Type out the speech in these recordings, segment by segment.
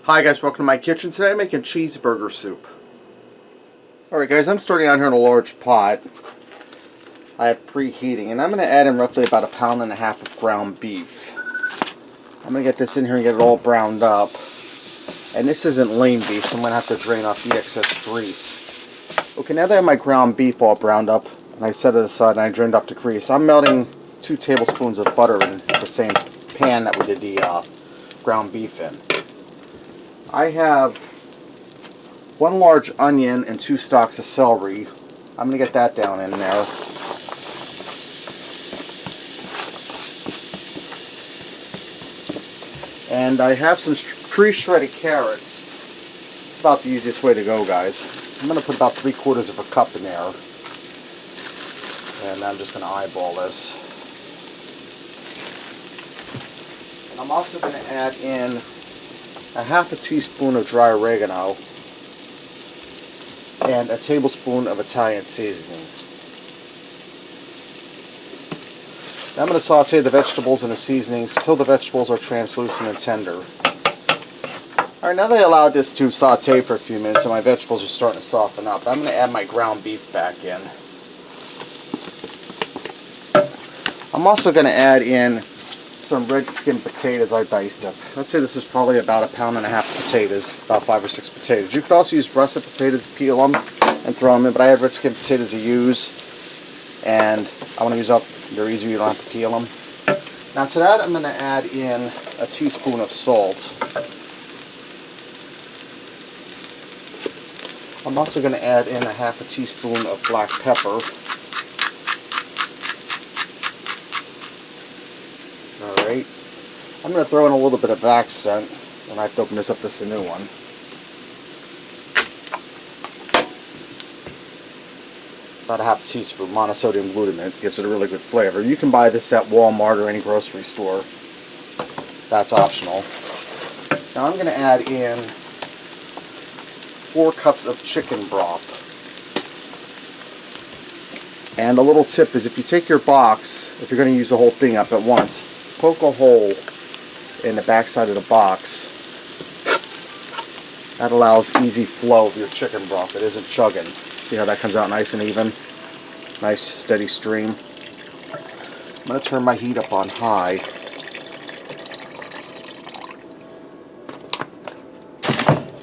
Hi guys, welcome to my kitchen. Today I'm making cheeseburger soup. Alright guys, I'm starting out here in a large pot. I have preheating, and I'm going to add in roughly about 1.5 pounds of ground beef. I'm going to get this in here and get it all browned up. And this isn't lean beef, so I'm going to have to drain off the excess grease. Okay, now that I have my ground beef all browned up, and I set it aside and I drained off the grease, I'm melting 2 tablespoons of butter in the same pan that we did the ground beef in. I have 1 large onion and 2 stalks of celery. I'm going to get that down in there. And I have some pre-shredded carrots. It's about the easiest way to go, guys. I'm going to put about 3/4 of a cup in there. And I'm just going to eyeball this. And I'm also going to add in 1/2 teaspoon of dry oregano and 1 tablespoon of Italian seasoning. Now I'm going to saute the vegetables and the seasonings till the vegetables are translucent and tender. Alright, now that I allowed this to saute for a few minutes and my vegetables are starting to soften up, I'm going to add my ground beef back in. I'm also going to add in some red skin potatoes I diced up. Let's say this is probably about 1.5 pounds of potatoes, about 5 or 6 potatoes. You could also use russet potatoes, peel them and throw them in, but I have red skin potatoes to use, and I want to use up. They're easier, you don't have to peel them. Now to that I'm going to add in 1 teaspoon of salt. I'm also going to add in 1/2 teaspoon of black pepper. Alright, I'm going to throw in a little bit of accent, and I have to open this up. This is a new one. About 1/2 teaspoon monosodium glutamate, gives it a really good flavor. You can buy this at Walmart or any grocery store. That's optional. Now I'm going to add in 4 cups of chicken broth. And a little tip is, if you take your box, if you're going to use the whole thing up at once, poke a hole in the back side of the box. That allows easy flow of your chicken broth. It isn't chugging. See how that comes out nice and even? Nice steady stream. I'm going to turn my heat up on high.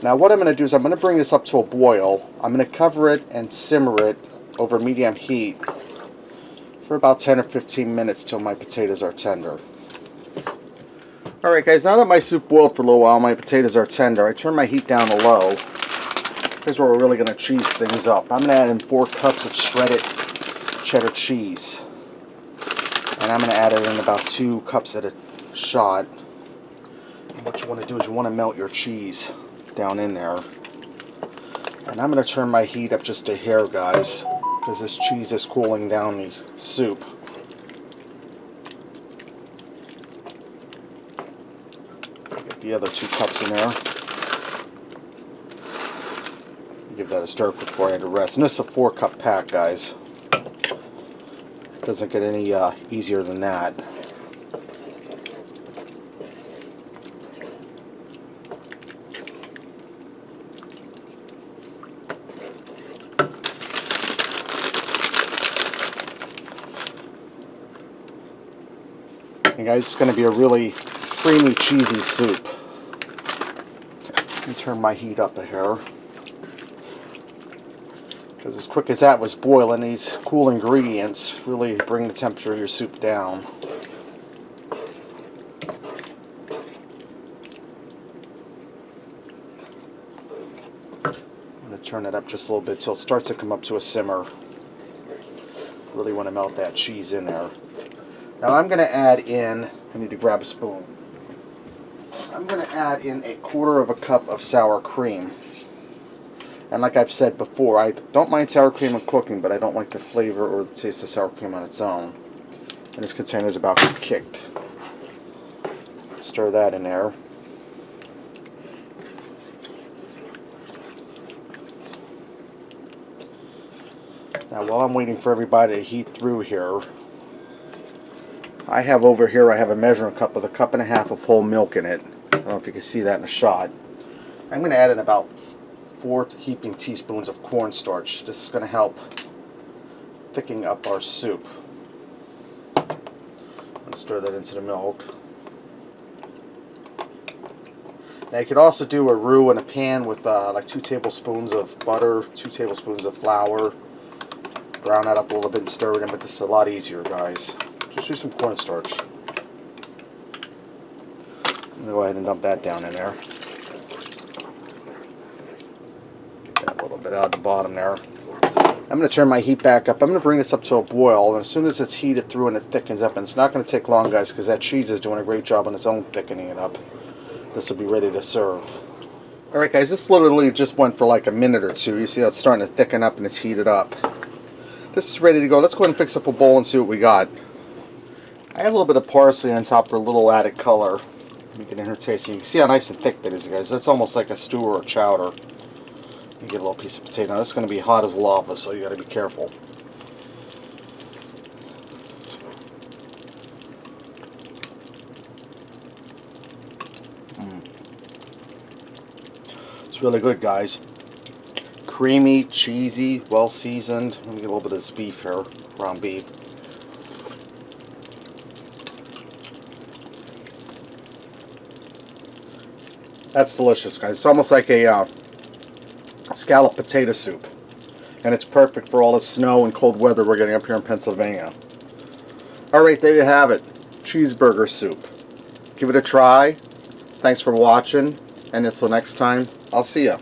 Now what I'm going to do is I'm going to bring this up to a boil. I'm going to cover it and simmer it over medium heat for about 10 or 15 minutes till my potatoes are tender. Alright guys, now that my soup boiled for a little while, my potatoes are tender, I turn my heat down to low. Here's where we're really going to cheese things up. I'm going to add in 4 cups of shredded cheddar cheese. And I'm going to add it in about 2 cups at a shot. And what you want to do is you want to melt your cheese down in there. And I'm going to turn my heat up just a hair, guys, because this cheese is cooling down the soup. Get the other 2 cups in there. Give that a stir before I add the rest. And this is a 4-cup pack, guys. Doesn't get any easier than that. And guys, it's going to be a really creamy, cheesy soup. Let me turn my heat up a hair. Because as quick as that was boiling, these cool ingredients really bring the temperature of your soup down. I'm going to turn it up just a little bit till it starts to come up to a simmer. Really want to melt that cheese in there. Now I'm going to add in, I need to grab a spoon. I'm going to add in 1/4 cup of sour cream. And like I've said before, I don't mind sour cream in cooking, but I don't like the flavor or the taste of sour cream on its own. And this container is about to be kicked. Stir that in there. Now while I'm waiting for everybody to heat through here, I have over here, I have a measuring cup with 1.5 cups of whole milk in it. I don't know if you can see that in a shot. I'm going to add in about 4 heaping teaspoons of cornstarch. This is going to help thicken up our soup. Let's stir that into the milk. Now you could also do a roux in a pan with like 2 tablespoons of butter, 2 tablespoons of flour. Brown that up a little bit and stir it in, but this is a lot easier, guys. Just use some cornstarch. I'm going to go ahead and dump that down in there. Get that little bit out of the bottom there. I'm going to turn my heat back up. I'm going to bring this up to a boil, and as soon as it's heated through and it thickens up, and it's not going to take long, guys, because that cheese is doing a great job on its own thickening it up. This will be ready to serve. Alright guys, this literally just went for like a minute or two. You see how it's starting to thicken up and it's heated up. This is ready to go. Let's go ahead and fix up a bowl and see what we got. I have a little bit of parsley on top for a little added color. Make it entertaining. You can see how nice and thick that is, guys. That's almost like a stew or a chowder. You get a little piece of potato. Now, this is going to be hot as lava, so you got to be careful. It's really good, guys. Creamy, cheesy, well seasoned. Let me get a little bit of this beef here, ground beef. That's delicious, guys. It's almost like a scallop potato soup. And it's perfect for all the snow and cold weather we're getting up here in Pennsylvania. Alright, there you have it. Cheeseburger soup. Give it a try. Thanks for watching. And until next time, I'll see ya.